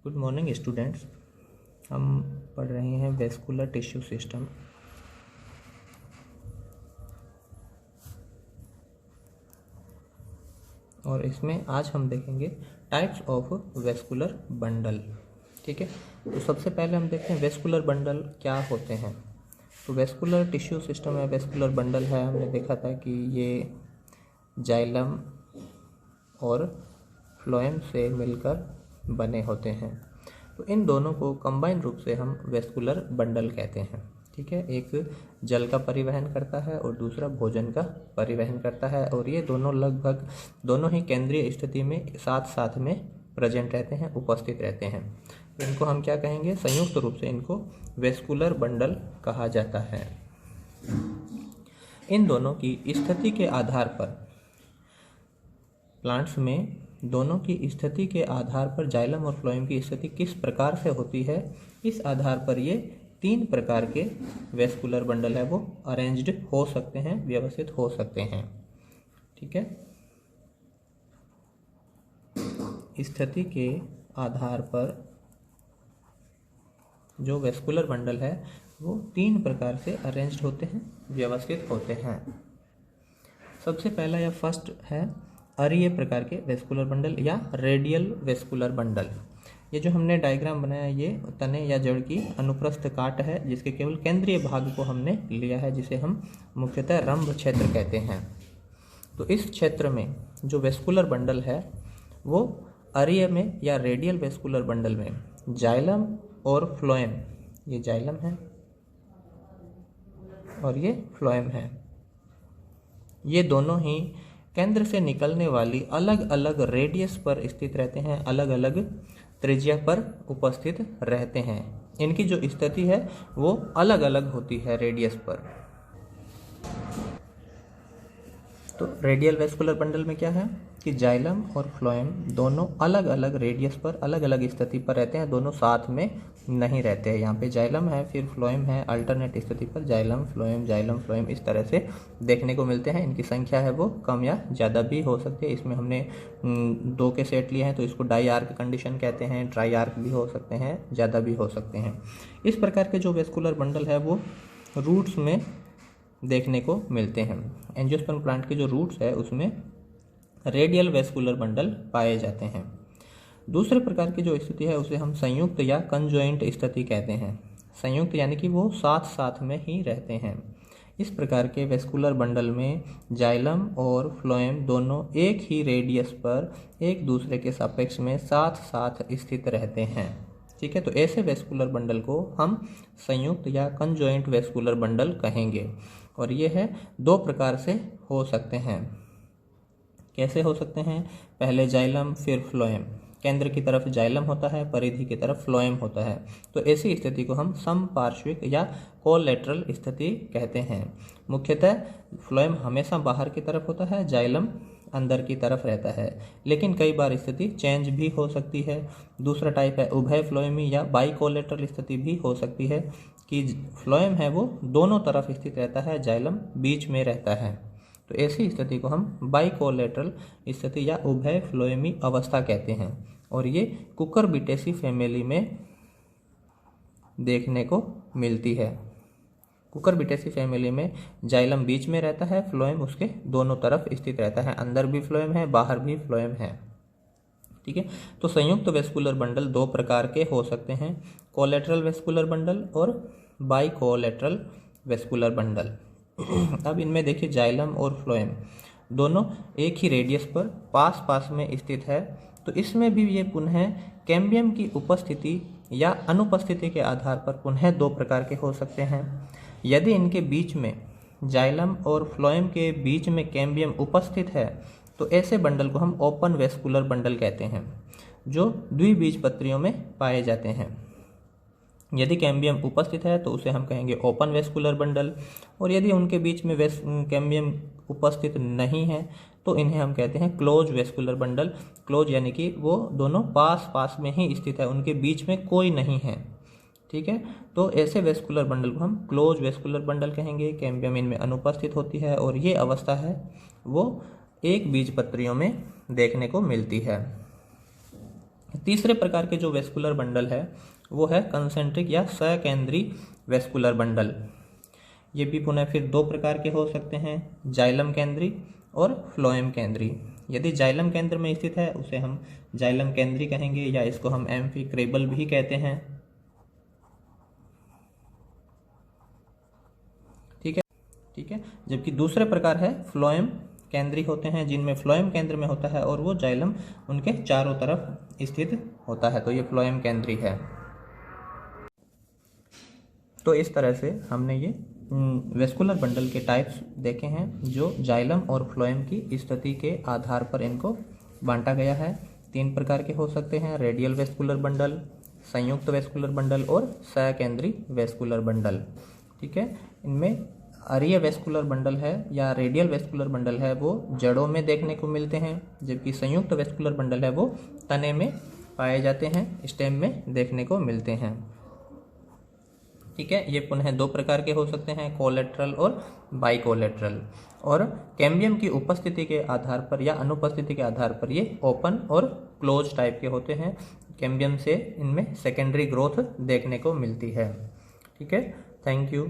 Good morning students. हम पढ़ रहे हैं वेस्कुलर टिश्यू सिस्टम। और इसमें आज हम देखेंगे टाइप्स ऑफ वेस्कुलर बंडल। ठीक है, तो सबसे पहले हम देखते हैं वेस्कुलर बंडल क्या होते हैं। तो वेस्कुलर टिश्यू सिस्टम है, वेस्कुलर बंडल है, हमने देखा था कि ये जाइलम और फ्लोएम से मिलकर बने होते हैं। तो इन दोनों को कंबाइन रूप से हम वेस्कुलर बंडल कहते हैं। ठीक है, एक जल का परिवहन करता है और दूसरा भोजन का परिवहन करता है, और ये दोनों लगभग दोनों ही केंद्रीय स्थिति में साथ साथ में प्रेजेंट रहते हैं, उपस्थित रहते हैं। तो इनको हम क्या कहेंगे, संयुक्त रूप से इनको वेस्कुलर बंडल कहा जाता है। इन दोनों की स्थिति के आधार पर प्लांट्स में दोनों की स्थिति के आधार पर जाइलम और फ्लोएम की स्थिति किस प्रकार से होती है, इस आधार पर ये 3 प्रकार के वेस्कुलर बंडल है वो अरेंज्ड हो सकते हैं, व्यवस्थित हो सकते हैं। ठीक है, स्थिति के आधार पर जो वेस्कुलर बंडल है वो 3 प्रकार से अरेंज्ड होते हैं, व्यवस्थित होते हैं। सबसे पहला या फर्स्ट है अरीय प्रकार के वेस्कुलर बंडल या रेडियल वेस्कुलर बंडल। ये जो हमने डायग्राम बनाया ये तने या जड़ की अनुप्रस्थ काट है, जिसके केवल केंद्रीय भाग को हमने लिया है, जिसे हम मुख्यतः रंभ क्षेत्र कहते हैं। तो इस क्षेत्र में जो वेस्कुलर बंडल है वो अरीय में या रेडियल वेस्कुलर बंडल में जाइलम और फ्लोएम, ये जाइलम है और ये फ्लोएम है, ये दोनों ही केंद्र से निकलने वाली अलग अलग रेडियस पर स्थित रहते हैं, अलग अलग त्रिज्या पर उपस्थित रहते हैं। इनकी जो स्थिति है वो अलग अलग होती है रेडियस पर। तो रेडियल वेस्कुलर बंडल में क्या है कि जाइलम और फ्लोएम दोनों अलग अलग रेडियस पर अलग अलग स्थिति पर रहते हैं, दोनों साथ में नहीं रहते हैं। यहाँ पे जाइलम है फिर फ्लोएम है, अल्टरनेट स्थिति पर जाइलम फ्लोएम इस तरह से देखने को मिलते हैं। इनकी संख्या है वो कम या ज़्यादा भी हो सकती है। इसमें हमने 2 के सेट लिए हैं तो इसको डाई आर्क कंडीशन कहते हैं, ट्राई आर्क भी हो सकते हैं, ज़्यादा भी हो सकते हैं। इस प्रकार के जो वेस्कुलर बंडल है वो रूट्स में देखने को मिलते हैं। एंजियोस्पर्म प्लांट के जो रूट्स है उसमें रेडियल वेस्कुलर बंडल पाए जाते हैं। दूसरे प्रकार की जो स्थिति है उसे हम संयुक्त या कंजॉइंट स्थिति कहते हैं। संयुक्त यानी कि वो साथ साथ में ही रहते हैं। इस प्रकार के वेस्कुलर बंडल में जाइलम और फ्लोएम दोनों एक ही रेडियस पर एक दूसरे के सापेक्ष में साथ साथ स्थित रहते हैं। ठीक है, तो ऐसे वेस्कुलर बंडल को हम संयुक्त या कंजॉइंट वेस्कुलर बंडल कहेंगे। और ये है 2 प्रकार से हो सकते हैं। कैसे हो सकते हैं, पहले जाइलम फिर फ्लोएम, केंद्र की तरफ जाइलम होता है, परिधि की तरफ फ्लोएम होता है। तो ऐसी स्थिति को हम समपार्श्विक या कोलैटरल स्थिति कहते हैं। मुख्यतः फ्लोएम हमेशा बाहर की तरफ होता है, जाइलम अंदर की तरफ रहता है, लेकिन कई बार स्थिति चेंज भी हो सकती है। दूसरा टाइप है उभय फ्लोएमी या बाइकोलेटरल स्थिति भी हो सकती है कि फ्लोएम है वो दोनों तरफ स्थित रहता है, जाइलम बीच में रहता है। तो ऐसी स्थिति को हम बाइकोलेटरल स्थिति या उभय फ्लोएमी अवस्था कहते हैं। और ये कुकुरबिटेसी फैमिली में देखने को मिलती है। कुकुरबिटेसी फैमिली में जाइलम बीच में रहता है, फ्लोएम उसके दोनों तरफ स्थित रहता है, अंदर भी फ्लोएम है, बाहर भी फ्लोएम है। ठीक है, तो संयुक्त वेस्कुलर बंडल 2 प्रकार के हो सकते हैं, कोलैटरल वेस्कुलर बंडल और बाइकोलेटरल वेस्कुलर बंडल। अब इनमें देखिए जाइलम और फ्लोएम दोनों एक ही रेडियस पर पास पास में स्थित है। तो इसमें भी ये पुनः कैम्बियम की उपस्थिति या अनुपस्थिति के आधार पर पुनः 2 प्रकार के हो सकते हैं। यदि इनके बीच में जाइलम और फ्लोएम के बीच में कैम्बियम उपस्थित है तो ऐसे बंडल को हम ओपन वेस्कुलर बंडल कहते हैं, जो द्विबीजपत्रियों में पाए जाते हैं। यदि कैम्बियम उपस्थित है तो उसे हम कहेंगे ओपन वेस्कुलर बंडल, और यदि उनके बीच में कैम्बियम उपस्थित नहीं है तो इन्हें हम कहते हैं क्लोज वेस्कुलर बंडल। क्लोज यानी कि वो दोनों पास पास में ही स्थित है, उनके बीच में कोई नहीं है। ठीक है, तो ऐसे वेस्कुलर बंडल को हम क्लोज वेस्कुलर बंडल कहेंगे। कैम्बियम इनमें अनुपस्थित होती है और ये अवस्था है वो एक बीजपत्रियों में देखने को मिलती है। तीसरे प्रकार के जो वेस्कुलर बंडल है वो है कंसेंट्रिक या सकेंद्री वेस्कुलर बंडल। ये भी पुनः फिर दो प्रकार के हो सकते हैं, जाइलम केंद्री और फ्लोएम केंद्री। यदि जाइलम केंद्र में स्थित है उसे हम जाइलम केंद्री कहेंगे या इसको हम एम्फिक्रेबल भी कहते हैं। ठीक है। जबकि दूसरे प्रकार है फ्लोएम केंद्री होते हैं, जिनमें फ्लोएम केंद्र में होता है और वो जाइलम उनके चारों तरफ स्थित होता है, तो ये फ्लोएम केंद्री है। तो इस तरह से हमने ये वेस्कुलर बंडल के टाइप्स देखे हैं, जो जाइलम और फ्लोएम की स्थिति के आधार पर इनको बांटा गया है। 3 प्रकार के हो सकते हैं, रेडियल वेस्कुलर बंडल, संयुक्त वेस्कुलर बंडल और सकेंद्री वेस्कुलर बंडल। ठीक है। इनमें अरीय वेस्कुलर बंडल है या रेडियल वेस्कुलर बंडल है वो जड़ों में देखने को मिलते हैं, जबकि संयुक्त वेस्कुलर बंडल है वो तने में पाए जाते हैं, स्टेम में देखने को मिलते हैं। ठीक है। ये पुनः 2 प्रकार के हो सकते हैं, कोलेट्रल और बाइकोलेट्रल, और कैम्बियम की उपस्थिति के आधार पर या अनुपस्थिति के आधार पर ये ओपन और क्लोज टाइप के होते हैं। कैम्बियम से इनमें सेकेंडरी ग्रोथ देखने को मिलती है। ठीक है। Thank you.